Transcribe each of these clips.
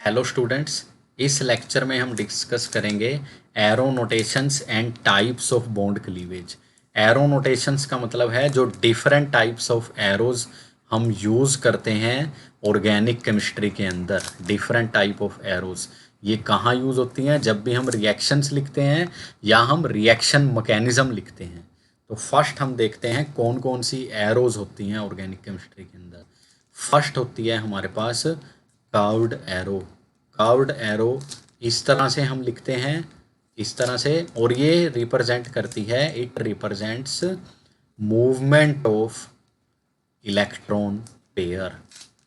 Hello students, इस lecture में हम डिस्कस करेंगे arrow notations and types of bond cleavage. Arrow notations का मतलब है जो डिफरेंट टाइप्स ऑफ एरोज हम यूज़ करते हैं ऑर्गेनिक केमिस्ट्री के अंदर। डिफरेंट टाइप ऑफ एरोज ये कहाँ यूज़ होती हैं? जब भी हम रिएक्शंस लिखते हैं या हम रिएक्शन मैकेनिज्म लिखते हैं। तो फर्स्ट हम देखते हैं कौन कौन सी एरोज होती हैं ऑर्गेनिक केमिस्ट्री के अंदर। फर्स्ट होती है हमारे पास कर्व्ड एरो। कर्व्ड एरो इस तरह से हम लिखते हैं, इस तरह से, और ये रिप्रेजेंट करती है, it represents movement of electron pair.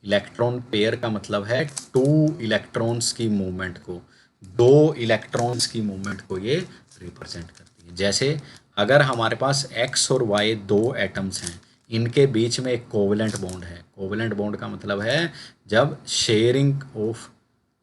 Electron pair का मतलब है टू इलेक्ट्रॉन्स की मूवमेंट को, दो इलेक्ट्रॉन्स की मूवमेंट को ये रिप्रेजेंट करती है। जैसे अगर हमारे पास एक्स और वाई दो एटम्स हैं, इनके बीच में एक कोवेलेंट बॉन्ड है। कोवेलेंट बॉन्ड का मतलब है जब शेयरिंग ऑफ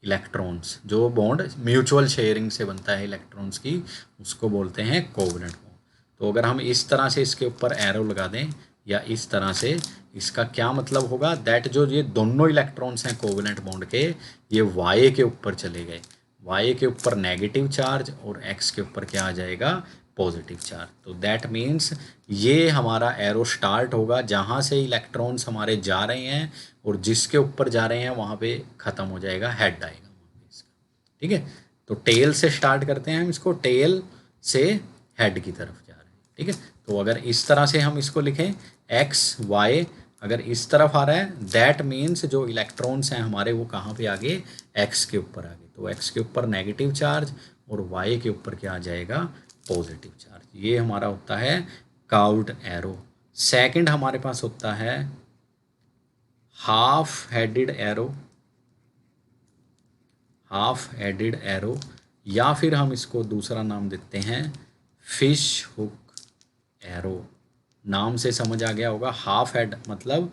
इलेक्ट्रॉन्स, जो बॉन्ड म्यूचुअल शेयरिंग से बनता है इलेक्ट्रॉन्स की, उसको बोलते हैं कोवेलेंट बॉन्ड। तो अगर हम इस तरह से इसके ऊपर एरो लगा दें या इस तरह से, इसका क्या मतलब होगा? दैट जो ये दोनों इलेक्ट्रॉन्स हैं कोवेलेंट बॉन्ड के, ये वाई के ऊपर चले गए। वाई के ऊपर नेगेटिव चार्ज और एक्स के ऊपर क्या आ जाएगा? Positive charge. तो दैट मीन्स ये हमारा एरो स्टार्ट होगा जहाँ से इलेक्ट्रॉन्स हमारे जा रहे हैं और जिसके ऊपर जा रहे हैं वहाँ पे ख़त्म हो जाएगा, हेड आएगा वहाँ पे इसका। ठीक है, तो टेल से स्टार्ट करते हैं हम इसको, टेल से हेड की तरफ जा रहे हैं। ठीक है, तो अगर इस तरह से हम इसको लिखें, एक्स वाई अगर इस तरफ आ रहा है, दैट मीन्स जो इलेक्ट्रॉन्स हैं हमारे वो कहाँ पे आगे? एक्स के ऊपर आगे। तो एक्स के ऊपर नेगेटिव चार्ज और वाई के ऊपर क्या आ जाएगा? Positive charge. ये हमारा होता है कर्व्ड एरो। सेकंड हमारे पास होता है half headed arrow. Half headed arrow, या फिर हम इसको दूसरा नाम देते हैं फिश हुक एरो। नाम से समझ आ गया होगा, हाफ हेड मतलब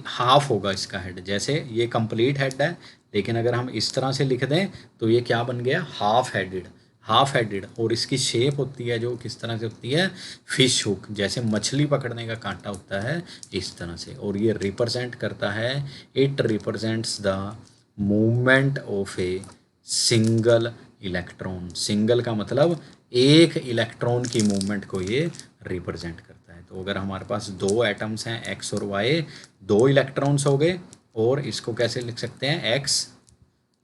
हाफ होगा इसका हेड। जैसे ये कंप्लीट हेड है, लेकिन अगर हम इस तरह से लिख दें तो ये क्या बन गया? Half headed. हाफ हेडेड, और इसकी शेप होती है जो किस तरह से होती है? फिश हुक, जैसे मछली पकड़ने का कांटा होता है इस तरह से। और ये रिप्रेजेंट करता है, it represents the movement of a single electron. Single का मतलब एक इलेक्ट्रॉन की मूवमेंट को ये रिप्रेजेंट करता है। तो अगर हमारे पास दो एटम्स हैं एक्स और वाई, दो इलेक्ट्रॉन्स हो गए, और इसको कैसे लिख सकते हैं? एक्स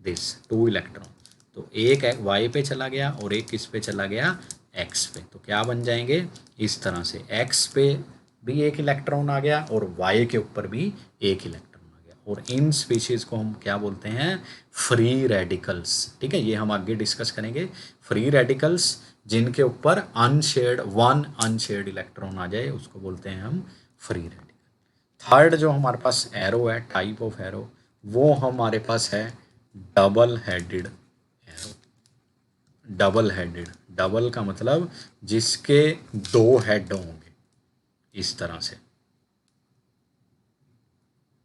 दिस टू इलेक्ट्रॉन, तो एक वाई पे चला गया और एक किस पे चला गया? एक्स पे। तो क्या बन जाएंगे? इस तरह से एक्स पे भी एक इलेक्ट्रॉन आ गया और वाई के ऊपर भी एक इलेक्ट्रॉन आ गया। और इन स्पीशीज को हम क्या बोलते हैं? Free radicals. ठीक है, ये हम आगे डिस्कस करेंगे। फ्री रेडिकल्स जिनके ऊपर अनशेयर्ड इलेक्ट्रॉन आ जाए उसको बोलते हैं हम फ्री रेडिकल। थर्ड जो हमारे पास एरो है, टाइप ऑफ एरो, वो हमारे पास है double headed arrow. Double headed, double का मतलब जिसके दो हेड होंगे, इस तरह से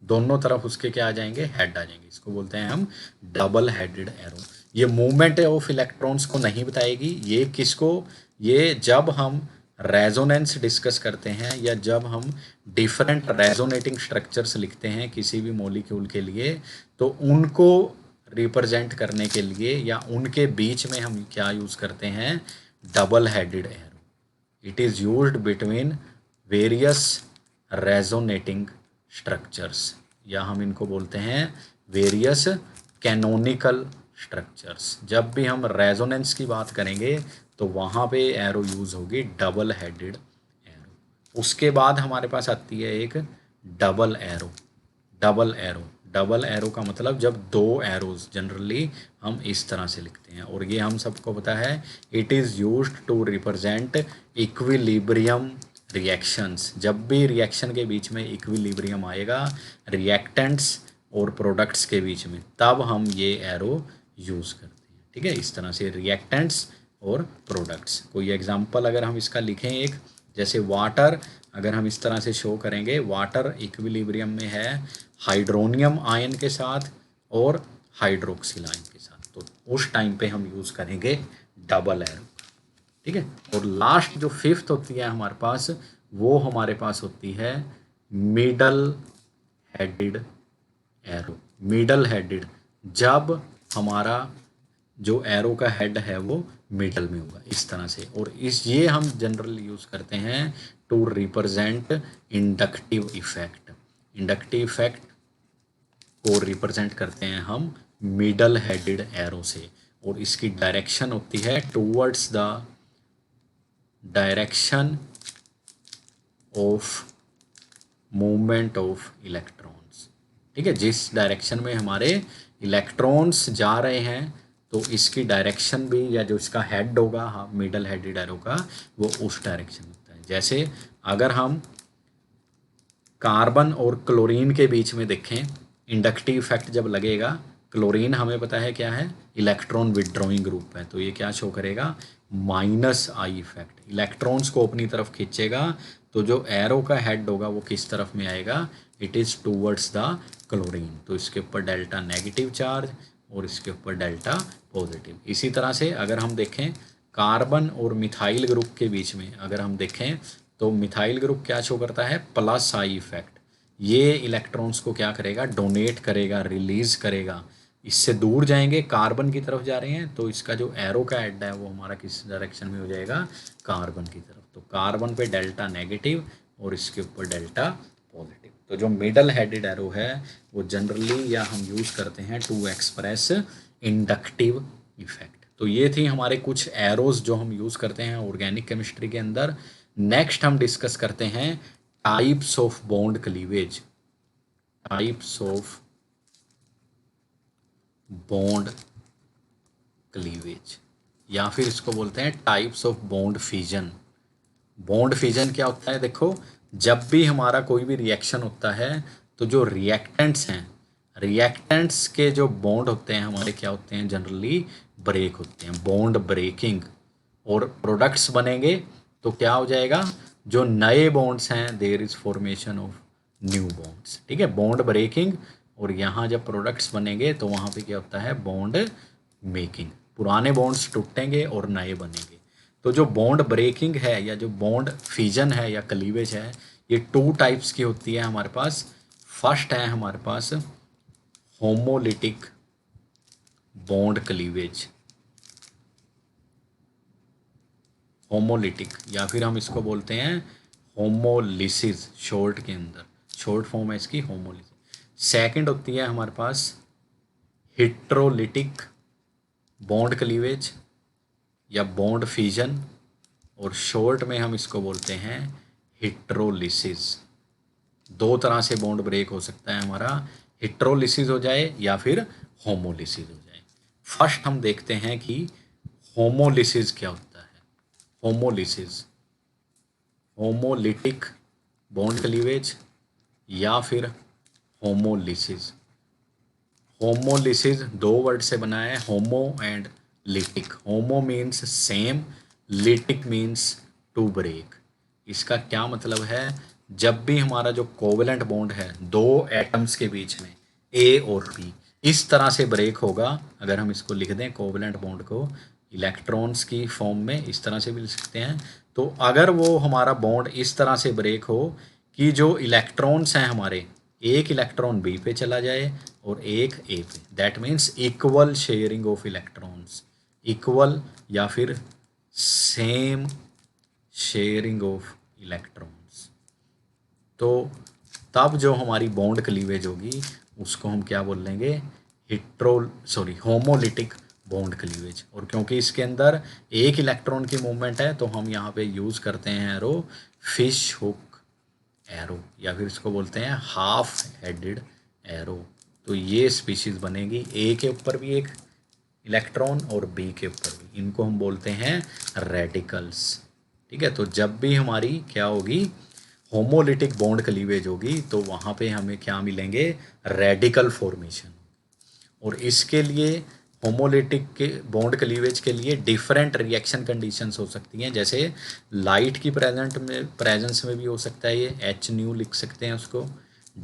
दोनों तरफ उसके क्या आ जाएंगे? हेड आ जाएंगे। इसको बोलते हैं हम डबल हेडेड एरो। ये मूवमेंट ऑफ इलेक्ट्रॉन्स को नहीं बताएगी। ये किसको? ये जब हम रेजोनेंस डिस्कस करते हैं या जब हम डिफरेंट रेजोनेटिंग स्ट्रक्चर्स लिखते हैं किसी भी मॉलिक्यूल के लिए, तो उनको रिप्रेजेंट करने के लिए या उनके बीच में हम क्या यूज़ करते हैं? Double headed arrow. It is used between various resonating structures, या हम इनको बोलते हैं वेरियस कैनोनिकल स्ट्रक्चर्स। जब भी हम रेजोनेंस की बात करेंगे तो वहाँ पे एरो यूज़ होगी डबल हेडेड एरो। उसके बाद हमारे पास आती है एक double arrow. Double arrow, double arrow का मतलब जब दो एरोज, जनरली हम इस तरह से लिखते हैं, और ये हम सबको पता है, it is used to represent equilibrium reactions. जब भी रिएक्शन के बीच में इक्विलिब्रियम आएगा रिएक्टेंट्स और प्रोडक्ट्स के बीच में, तब हम ये एरो यूज़ करते हैं। ठीक है, इस तरह से रिएक्टेंट्स और प्रोडक्ट्स। कोई एग्जांपल अगर हम इसका लिखें एक, जैसे वाटर, अगर हम इस तरह से शो करेंगे, वाटर इक्विलिब्रियम में है हाइड्रोनियम आयन के साथ और हाइड्रोक्सिल आयन के साथ, तो उस टाइम पे हम यूज़ करेंगे डबल एरो। ठीक है, और लास्ट जो फिफ्थ होती है हमारे पास, वो हमारे पास होती है middle headed arrow. Middle headed, जब हमारा जो एरो का हेड है वो मिडल में होगा इस तरह से। और ये हम जनरली यूज़ करते हैं to represent inductive effect. Inductive effect को रिप्रेजेंट करते हैं हम मिडल हेडेड एरो से, और इसकी डायरेक्शन होती है towards the direction of movement of electrons. ठीक है, जिस डायरेक्शन में हमारे इलेक्ट्रॉन्स जा रहे हैं तो इसकी डायरेक्शन भी, या जो इसका हेड होगा हाँ मिडल हेडेड एरो का, वो उस डायरेक्शन में होता है। जैसे अगर हम कार्बन और क्लोरीन के बीच में देखें, इंडक्टिव इफेक्ट जब लगेगा, क्लोरीन हमें पता है क्या है, इलेक्ट्रॉन विड्रॉइंग ग्रुप है, तो ये क्या शो करेगा, माइनस आई इफेक्ट, इलेक्ट्रॉन्स को अपनी तरफ खींचेगा। तो जो एरो का हेड होगा वो किस तरफ में आएगा, it is towards the chlorine, तो इसके ऊपर डेल्टा नेगेटिव चार्ज और इसके ऊपर डेल्टा पॉजिटिव। इसी तरह से अगर हम देखें कार्बन और मिथाइल ग्रुप के बीच में, अगर हम देखें तो मिथाइल ग्रुप क्या शो करता है, प्लस आई इफेक्ट। ये इलेक्ट्रॉन्स को क्या करेगा, डोनेट करेगा, रिलीज करेगा, इससे दूर जाएंगे, कार्बन की तरफ जा रहे हैं, तो इसका जो एरो का हेड है वो हमारा किस डायरेक्शन में हो जाएगा, कार्बन की तरफ। तो कार्बन पे डेल्टा नेगेटिव और इसके ऊपर डेल्टा पॉजिटिव। तो जो मिडल हेडेड एरो है वो जनरली या हम यूज़ करते हैं टू एक्सप्रेस इंडक्टिव इफेक्ट। तो ये थी हमारे कुछ एरोज जो हम यूज़ करते हैं ऑर्गेनिक केमिस्ट्री के अंदर। नेक्स्ट हम डिस्कस करते हैं types of bond cleavage. Types of bond cleavage, या फिर इसको बोलते हैं types of bond fission. Bond fission क्या होता है, देखो जब भी हमारा कोई भी रिएक्शन होता है तो जो रिएक्टेंट्स हैं, रिएक्टेंट्स के जो बॉन्ड होते हैं हमारे क्या होते हैं, जनरली ब्रेक होते हैं, बॉन्ड ब्रेकिंग, और प्रोडक्ट्स बनेंगे तो क्या हो जाएगा, जो नए बॉन्ड्स हैं there is formation of new bonds. ठीक है, बॉन्ड ब्रेकिंग, और यहाँ जब प्रोडक्ट्स बनेंगे तो वहाँ पे क्या होता है, बॉन्ड मेकिंग, पुराने बॉन्ड्स टूटेंगे और नए बनेंगे। तो जो बॉन्ड ब्रेकिंग है या जो बॉन्ड फिजन है या क्लीवेज है, ये टू टाइप्स की होती है हमारे पास। फर्स्ट है हमारे पास होमोलिटिक बॉन्ड क्लीवेज, होमोलिटिक, या फिर हम इसको बोलते हैं होमोलिसिस, शॉर्ट के अंदर शॉर्ट फॉर्म है इसकी होमोलिसिस। सेकंड होती है हमारे पास हिट्रोलिटिक बॉन्ड क्लीवेज या बॉन्ड फिजन, और शॉर्ट में हम इसको बोलते हैं हिट्रोलिसिस। दो तरह से बॉन्ड ब्रेक हो सकता है हमारा, हिट्रोलिसिस हो जाए या फिर होमोलिसिस हो जाए। फर्स्ट हम देखते हैं कि होमोलिसिस क्या होता है। होमोलिसिस, होमोलिटिक बॉन्ड क्लीवेज या फिर होमोलिसिस। होमोलिसिस दो वर्ड से बना है, homo and lytic. Homo means same, lytic means to break. इसका क्या मतलब है, जब भी हमारा जो कोवेलेंट बॉन्ड है दो एटम्स के बीच में ए और बी, इस तरह से ब्रेक होगा। अगर हम इसको लिख दें कोवेलेंट बॉन्ड को इलेक्ट्रॉन्स की फॉर्म में, इस तरह से भी लिख सकते हैं। तो अगर वो हमारा बॉन्ड इस तरह से ब्रेक हो कि जो इलेक्ट्रॉन्स हैं हमारे, एक इलेक्ट्रॉन बी पे चला जाए और एक ए पे, that means equal sharing of electrons, equal या फिर सेम शेयरिंग ऑफ इलेक्ट्रॉन्स, तो तब जो हमारी बॉन्ड क्लीवेज होगी उसको हम क्या बोल लेंगे, होमोलिटिक बॉन्ड क्लीवेज। और क्योंकि इसके अंदर एक इलेक्ट्रॉन की मूवमेंट है तो हम यहाँ पे यूज़ करते हैं एरो फिश हुक एरो, या फिर इसको बोलते हैं हाफ हेडेड एरो। तो ये स्पीशीज बनेगी, ए के ऊपर भी एक इलेक्ट्रॉन और बी के ऊपर भी, इनको हम बोलते हैं रेडिकल्स। ठीक है, तो जब भी हमारी क्या होगी, होमोलिटिक बॉन्ड क्लीवेज होगी तो वहाँ पे हमें क्या मिलेंगे, रेडिकल फॉर्मेशन। और इसके लिए होमोलिटिक के बॉन्ड क्लीवेज के लिए डिफरेंट रिएक्शन कंडीशंस हो सकती हैं, जैसे लाइट की प्रेजेंस में भी हो सकता है, ये एच न्यू लिख सकते हैं उसको।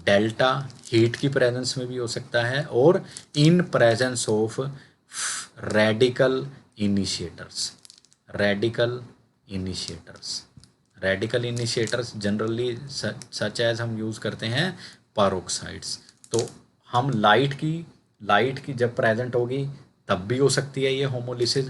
डेल्टा हीट की प्रेजेंस में भी हो सकता है, और in presence of radical initiators. Radical initiators, radical initiators generally such as हम यूज़ करते हैं पेरोक्साइड्स। तो हम लाइट की लाइट की जब प्रेजेंट होगी तब भी हो सकती है ये होमोलिसिस,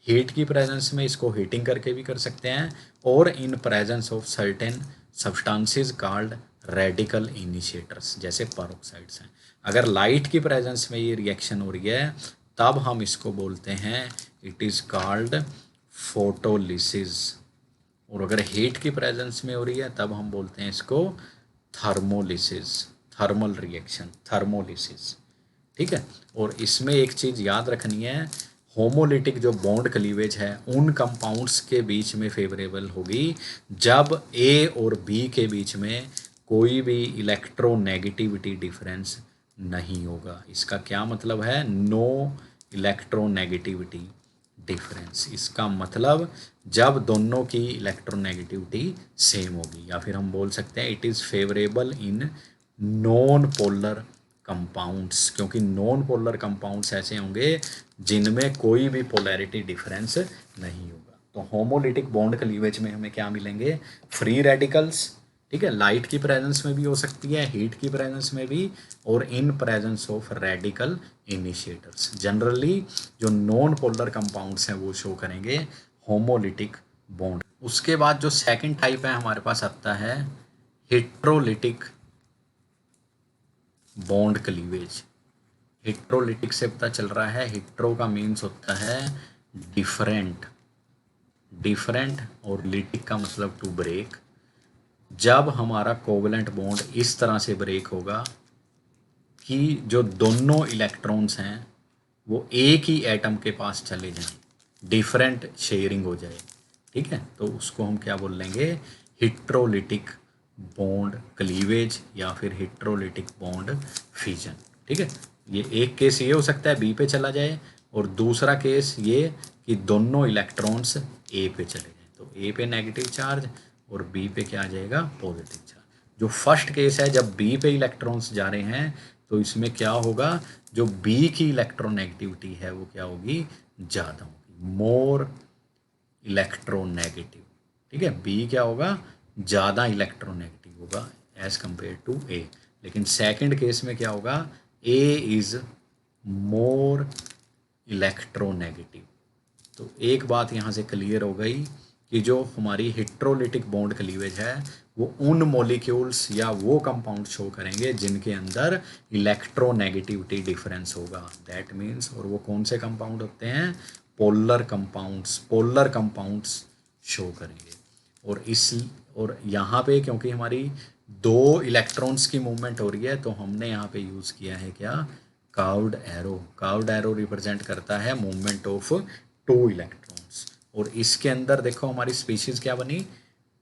हीट की प्रेजेंस में इसको हीटिंग करके भी कर सकते हैं, और in presence of certain substances called radical initiators जैसे पेरोक्साइड्स हैं। अगर लाइट की प्रेजेंस में ये रिएक्शन हो रही है तब हम इसको बोलते हैं इट इज़ कॉल्ड फोटोलिसिस, और अगर हीट की प्रेजेंस में हो रही है तब हम बोलते हैं इसको थर्मोलिसिस, थर्मल रिएक्शन, थर्मोलिसिस। ठीक है। और इसमें एक चीज़ याद रखनी है, होमोलिटिक जो बॉन्ड क्लीवेज है उन कंपाउंड्स के बीच में फेवरेबल होगी जब ए और बी के बीच में कोई भी इलेक्ट्रोनेगेटिविटी डिफरेंस नहीं होगा। इसका क्या मतलब है, नो इलेक्ट्रोनेगेटिविटी डिफरेंस। इसका मतलब जब दोनों की इलेक्ट्रोनेगेटिविटी सेम होगी, या फिर हम बोल सकते हैं it is favourable in non polar compounds, क्योंकि नॉन पोलर कंपाउंड्स ऐसे होंगे जिनमें कोई भी पोलैरिटी डिफरेंस नहीं होगा। तो होमोलिटिक बॉन्ड क्लीवेज में हमें क्या मिलेंगे, फ्री रेडिकल्स। ठीक है, लाइट की प्रेजेंस में भी हो सकती है, हीट की प्रेजेंस में भी, और in presence of radical initiators. Generally जो नॉन पोलर कंपाउंड्स हैं वो शो करेंगे होमोलिटिक बॉन्ड। उसके बाद जो सेकंड टाइप है हमारे पास आता है हेट्रोलिटिक बॉन्ड क्लीवेज। हेट्रोलिटिक से पता चल रहा है, हेट्रो का मीन्स होता है डिफरेंट, डिफरेंट, और लिटिक का मतलब टू ब्रेक। जब हमारा कोवेलेंट बॉन्ड इस तरह से ब्रेक होगा कि जो दोनों इलेक्ट्रॉन्स हैं वो एक ही एटम के पास चले जाएं, डिफरेंट शेयरिंग हो जाए। ठीक है, तो उसको हम क्या बोल लेंगे, हेट्रोलिटिक बॉन्ड क्लीवेज या फिर हेट्रोलिटिक बॉन्ड फिजन। ठीक है, ये एक केस ये हो सकता है बी पे चला जाए, और दूसरा केस ये कि दोनों इलेक्ट्रॉन्स ए पे चले जाएं, तो ए पे नेगेटिव चार्ज और बी पे क्या आ जाएगा, पॉजिटिव चार्ज। जो फर्स्ट केस है जब बी पे इलेक्ट्रॉन्स जा रहे हैं तो इसमें क्या होगा, जो बी की इलेक्ट्रोनेगेटिविटी है वो क्या होगी, ज़्यादा होगी, मोर इलेक्ट्रोनेगेटिव। ठीक है, बी क्या होगा, ज़्यादा इलेक्ट्रोनेगेटिव होगा एज कंपेयर टू ए। लेकिन सेकंड केस में क्या होगा, ए इज़ मोर इलेक्ट्रोनेगेटिव। तो एक बात यहाँ से क्लियर हो गई कि जो हमारी हेट्रोलिटिक बॉन्ड क्लीवेज है वो उन मॉलिक्यूल्स या वो कंपाउंड शो करेंगे जिनके अंदर इलेक्ट्रोनेगेटिविटी डिफरेंस होगा। दैट मीन्स, और वो कौन से कंपाउंड होते हैं, polar compounds, polar compounds show करेंगे। और यहाँ पे क्योंकि हमारी दो इलेक्ट्रॉन्स की मूवमेंट हो रही है तो हमने यहाँ पे यूज़ किया है क्या, curved arrow. Curved arrow represent करता है मूवमेंट ऑफ टू इलेक्ट्रॉन्स। और इसके अंदर देखो हमारी स्पीशीज क्या बनी,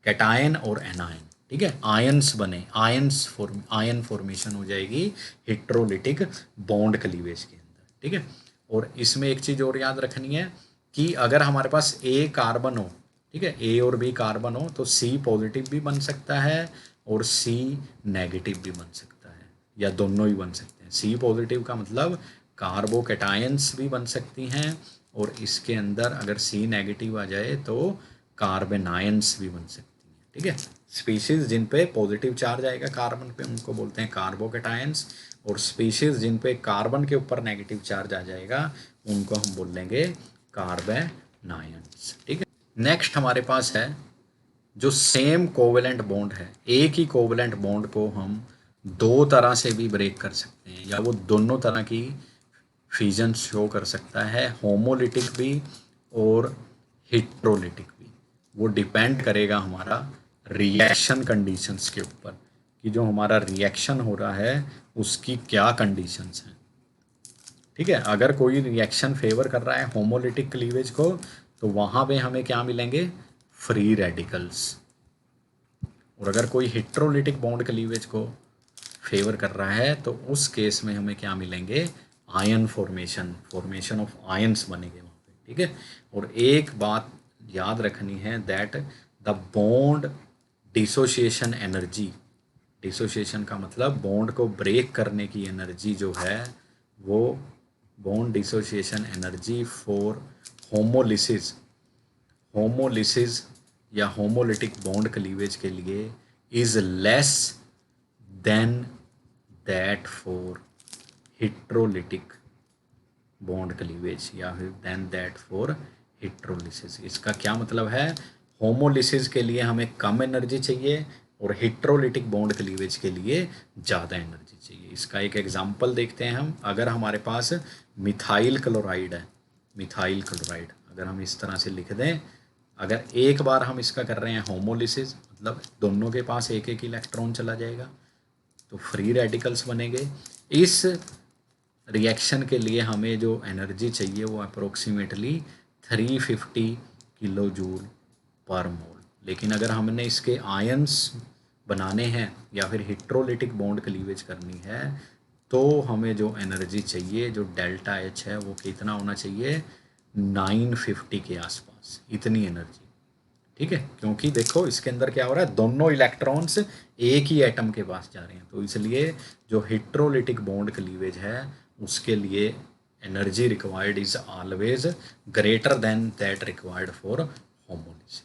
कैटायन और एनायन। ठीक है, आयंस बने, आयन फॉर्मेशन हो जाएगी हेट्रोलिटिक बॉन्ड क्लीवेज के अंदर। ठीक है, और इसमें एक चीज़ और याद रखनी है कि अगर हमारे पास ए कार्बन हो, ठीक है, ए और बी कार्बन हो तो सी पॉजिटिव भी बन सकता है और सी नेगेटिव भी बन सकता है, या दोनों ही बन सकते हैं। सी पॉजिटिव का मतलब कार्बोकैटायंस भी बन सकती हैं, और इसके अंदर अगर सी नेगेटिव आ जाए तो कार्बेनायंस भी बन सकती हैं। ठीक है, स्पीशीज जिन पे पॉजिटिव चार्ज आएगा कार्बन पे उनको बोलते हैं कार्बोकैटायंस, और स्पीशीज जिन पे कार्बन के ऊपर नेगेटिव चार्ज आ जाएगा उनको हम बोल लेंगे कार्बेनायंस। ठीक है, नेक्स्ट हमारे पास है जो सेम कोवेलेंट बॉन्ड है, एक ही कोवेलेंट बॉन्ड को हम दो तरह से भी ब्रेक कर सकते हैं, या वो दोनों तरह की फिजन शो कर सकता है, होमोलिटिक भी और हेट्रोलिटिक भी। वो डिपेंड करेगा हमारा रिएक्शन कंडीशंस के ऊपर कि जो हमारा रिएक्शन हो रहा है उसकी क्या कंडीशंस हैं। ठीक है, अगर कोई रिएक्शन फेवर कर रहा है होमोलिटिक क्लीवेज को तो वहाँ पे हमें क्या मिलेंगे, फ्री रेडिकल्स। और अगर कोई हेट्रोलिटिक बॉन्ड क्लीवेज को फेवर कर रहा है तो उस केस में हमें क्या मिलेंगे, ion formation, formation of ions बनेंगे वहाँ पे। ठीक है, और एक बात याद रखनी है that the bond dissociation energy, dissociation का मतलब बॉन्ड को ब्रेक करने की एनर्जी जो है वो bond dissociation energy for homolysis, homolysis या होमोलिटिक बॉन्ड क्लीवेज के लिए is less than that for heterolytic bond cleavage या फिर देन दैट फॉर हिट्रोलिसिस। इसका क्या मतलब है, होमोलिसिस के लिए हमें कम एनर्जी चाहिए और हिट्रोलिटिक बॉन्ड क्लीवेज के लिए ज़्यादा एनर्जी चाहिए। इसका एक एग्जांपल देखते हैं हम। अगर हमारे पास मिथाइल क्लोराइड है, मिथाइल क्लोराइड अगर हम इस तरह से लिख दें, अगर एक बार हम इसका कर रहे हैं होमोलिसिस, मतलब दोनों के पास एक एक इलेक्ट्रॉन चला जाएगा तो फ्री रेडिकल्स बनेंगे। इस रिएक्शन के लिए हमें जो एनर्जी चाहिए वो अप्रोक्सीमेटली 350 किलो जूल पर मोल। लेकिन अगर हमने इसके आयंस बनाने हैं या फिर हिट्रोलिटिक बॉन्ड क्लीवेज करनी है तो हमें जो एनर्जी चाहिए, जो डेल्टा एच है, वो कितना होना चाहिए, 950 के आसपास, इतनी एनर्जी। ठीक है, क्योंकि देखो इसके अंदर क्या हो रहा है, दोनों इलेक्ट्रॉन्स एक ही एटम के पास जा रहे हैं, तो इसलिए जो हिट्रोलिटिक बॉन्ड क्लीवेज है उसके लिए energy required is always greater than that required for homolysis.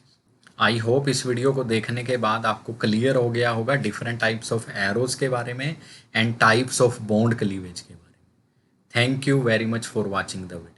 I hope इस वीडियो को देखने के बाद आपको क्लियर हो गया होगा डिफरेंट टाइप्स ऑफ एरोज के बारे में and types of bond cleavage के बारे में। Thank you very much for watching the video.